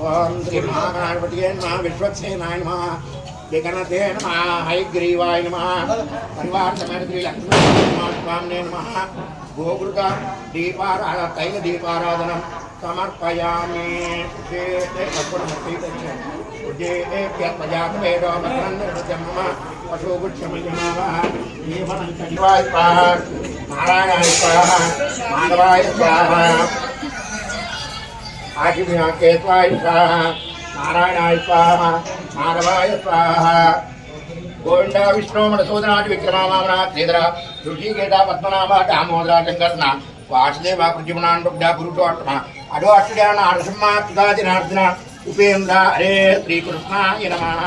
ओम श्री महागणाधिपतये नमः विश्वक्सेनाय नमः विघ्नते नमः हयग्रीवाय नमः परिवार समेत श्री लक्ष्मी स्वामिने नमः गोघृत दीपाराधन तैल दीपाराधनं समर्पयामि नारायणाय स्वाहा माधवाय स्वाहा आजीविया केतवाय स्वाहा नारायणाय स्वाहा माधवाय स्वाहा गोविंदा विष्णु मधुसूदनाथ विक्रमावामना श्रीधरा ऋषिकेता पद्मनाभा दामोदरा शंकरना वासुदेवा प्रद्युम्नान रुद्रा पुरुषोत्तमा अडो अष्टयान नरसिंहा सुधाजिनार्दन उपेंद्र हरे श्रीकृष्णाय नमः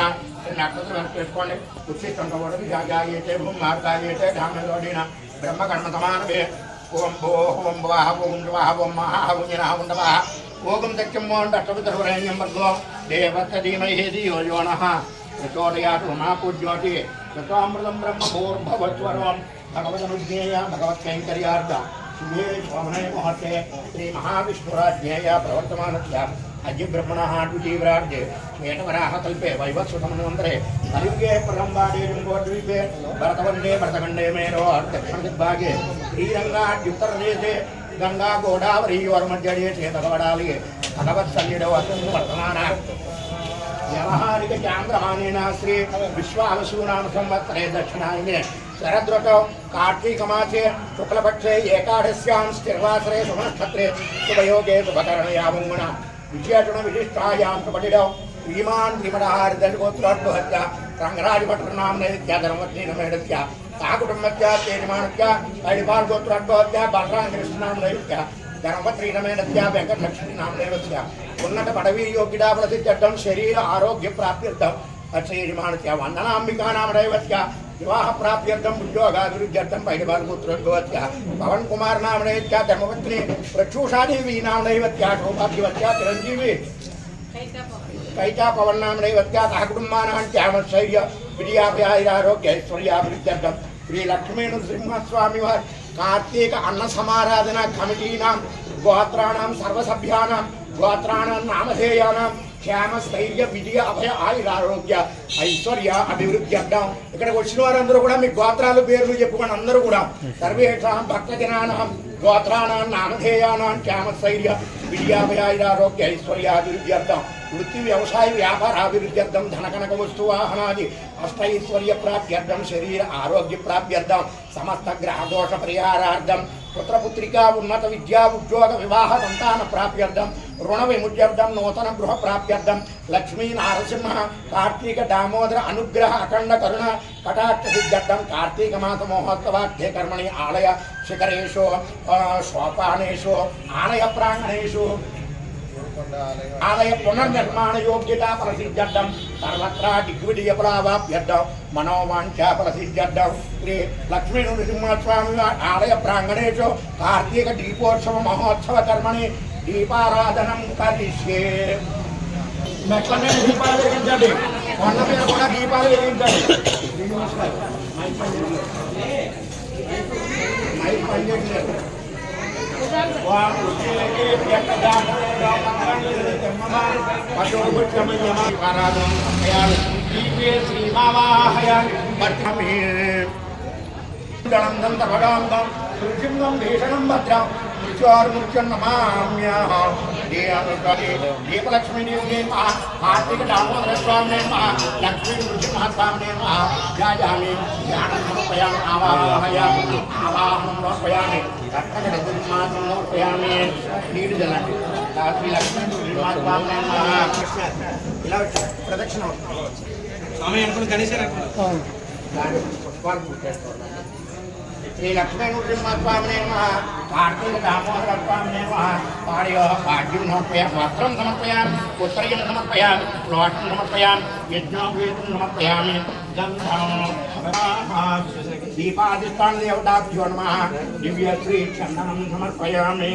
नक्षत्रं पेट्कोंडे उच्चिष्टंकवरदि जागायेते भूमार्गायेते धामलोडिना ब्रह्मकर्म समानवे ओम भो ओम वाह ओम स्वाहा ओम महा ओम जनः ओम नमः ओम दक्षिणमोहन दक्षिणवरेण्यं भर्गो देवस्य धीमहि धियो यो नः प्रचोदयात् महापूज्योति तथामृतं ब्रह्मभूर्भुवस्वरं भगवदनुज्ञेया भगवत्कैङ्कर्यार्थ शुभे स्वामने मुहूर्ते श्री महाविष्णुराज्ञेया प्रवर्तमानस्य अद्य ब्रह्मणः द्वितीयराज्ये श्वेतवराहकल्पे वैवस्वतमन्वन्तरे कलियुगे प्रलम्बाडे जम्बोद्वीपे भरतवन्दे भरतखण्डे मेरो दक्षिणदिग्भागे श्रीरङ्गाद्युत्तरदेशे गंगा गोदावरी और मध्यदेशे भगवडालये भगवत्सन्निधौ अस्मिन् वर्तमानः व्यावहारिक चान्द्रमानेन श्री विश्वावसुनाम संवत्सरे दक्षिणायने शरदृतौ कार्तीकमासे शुक्लपक्षे एकादश्यां स्थिरवासरे शुभनक्षत्रे शुभयोगे शुभकरणयामुङ्गुणा विशेषण विशिष्टायां शुभदिनौ श्रीमान् श्रीमदाहरिदर्शगोत्रोद्भवस्य रङ्गराजभट्टनाम्नैत्य धर्मपत्नीनमेडस्य काकुटुम्बस्य तेजमानस्य हरिपालगोत्रोद्भवस्य बालरामकृष्णनाम्नैत्य धर्मपत्नीनमेडस्य वेङ्कटलक्ष्मीनाम्नैवस्य उन्नत पदवी योग्यता प्रसिद्ध्यर्थं शरीर आरोग्य प्राप्त्यर्थं श्रीमानस्य वन्दनाम्बिकानामदैवस्य विवाह प्राप्त्यर्थं उद्योगाभिवृद्ध्यर्थं पैडबालगोत्रोद्भवस्य पवन कुमार नामनैत्य धर्मपत्नी प्रचूषादेवी नामनैवस्य सौभाग्यवत्य चिरञ्जीवी कैता पवन नामनैवत्या सहकुटुम्बानां श्यामशैर्य विद्याभ्यारोग्य ऐश्वर्याभिवृद्ध्यर्थं श्री लक्ष्मी नृसिंहस्वामिवार कार्तीक अन्न समाराधना कमिटीनां गोत्राणां सर्वसभ्यानां गोत्राणां नामधेयानां క్షేమ స్థైర్య విజయ అభయ ఆయురారోగ్య ఐశ్వర్య అభివృద్ధ్యర్థం ఇక్కడికి వచ్చిన వారందరూ కూడా మీ గోత్రాలు పేర్లు చెప్పుకొని అందరూ కూడా సర్వేషాం భక్తజనానాం గోత్రాణాం నామధేయానాం క్షేమ స్థైర్య విజయాభయ ఆయురారోగ్య ఐశ్వర్యాభివృద్ధ్యర్థం వృత్తి వ్యవసాయ వ్యాపారాభివృద్ధ్యర్థం ధనకనక వస్తువాహనాది అష్టైశ్వర్య ప్రాప్త్యర్థం శరీర ఆరోగ్య ప్రాప్త్యర్థం సమస్త గ్రహదోష పరిహారార్థం పుత్రపుత్రికా ఉన్నత విద్యా ఉద్యోగ వివాహ సంతాన ప్రాప్త్యర్థం రుణ విముచ్యర్థం నూతన గృహ ప్రాప్త్యర్థం లక్ష్మీ నారసింహ కార్తీక దామోదర అనుగ్రహ అఖండ కరుణ కటాక్ష సిద్ధ్యర్థం కార్తీక మాస మహోత్సవాఖ్యే కర్మణి ఆలయ శిఖరేషు సోపానేషు ఆలయ ప్రాంగణేషు ఆలయ పునర్నిర్మాణ యోగ్యతా ప్రసిద్ధ్యర్థం సర్వత్రా దిగ్విజయ ఫలావాప్యర్థం మనోవాంఛా ప్రసిద్ధ్యర్థం శ్రీ లక్ష్మీ నృసింహస్వామి ఆలయ ప్రాంగణేషు కార్తీక దీపోత్సవ మహోత్సవ కర్మణి దీపారాధనం కరిష్యే మెట్ల మీద దీపాలు వెలిగించండి కొండ మీద కూడా దీపాలు వెలిగించండి భీషణం భద్రం తులసివారమూర్తిం నమామ్యహం దీపలక్ష్మీ దేవి కార్తీక దామోదర స్వామి లక్ష్మీ నృసింహస్వామి ధ్యాయామి ధ్యానం సమర్పయామి ఆవాహయామి ఆవాహనం సమర్పయామి రక్తగణమాసం సమర్పయామి నీరు జలండి శ్రీ లక్ష్మీ నృసింహస్వామి ఇలా ప్రదక్షిణ స్వామి అనుకున్న గణేశ శ్రీ లక్ష్మీ నృసింహస్వామి కార్తీక దామోదర స్వామి పాడయో పాడ్యం సమర్పయామి వస్త్రం సమర్పయామి ఉత్తరీయం సమర్పయామి ప్లోటం సమర్పయామి యజ్ఞోపేతం సమర్పయామి దీపాదిష్టాన దేవతాభ్యో నమః దివ్యశ్రీ చందనం సమర్పయామి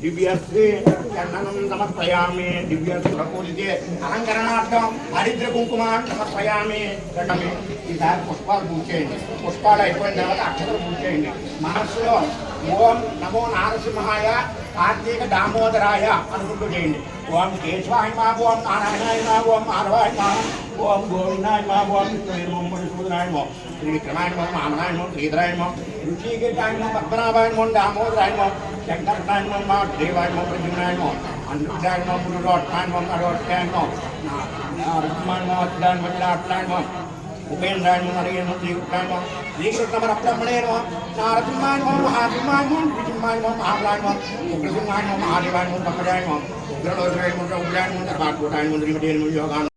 దివ్యశ్రీ చందనం సమర్పయామి దివ్యశ్రీ పూజితే అలంకరణార్థం హరిద్ర కుంకుమాన్ని సమర్పయామి ఈసారి పుష్పాలు పూజ చేయండి పుష్పాలు అయిపోయిన తర్వాత అక్షతలు పూజ చేయండి మనస్సులో ఓం నమో నారసింహాయ కార్తీక దామోదరాయ అనుకుంటూ చేయండి ఓం కేశవాయ మా ఓం నారాయణాయ మా ఓం మాధవాయ మా ఓం గోవిందాయ మా ఓం విష్ణువేమో మధుసూదనాయమో శ్రీ విక్రమాయమో వామనాయమో శ్రీధరాయమో రుచికేశాయమో పద్మనాభాయమో దామోదరాయమో శంకరనాయమో మా దేవాయమో ప్రజునాయమో అనుద్రాయమో పురుడోత్మాయమో అడోత్యాయమో రుక్మాయమో అత్యాయమో అట్లాయమో ఉపేంద్రాయమో హరియమో శ్రీకృష్ణాయమో శ్రీకృష్ణమర బ్రహ్మణేనో నారసింహాయమో మహాసింహాయమో విసింహాయమో మహాబలాయమో ఉగ్రసింహాయమో మహాదేవాయమో పక్కడాయమో ఉగ్రలోచనాయమో ఉగ్రాయమో ధర్మాత్మకాయమో శ్రీమతేనమో యోగాను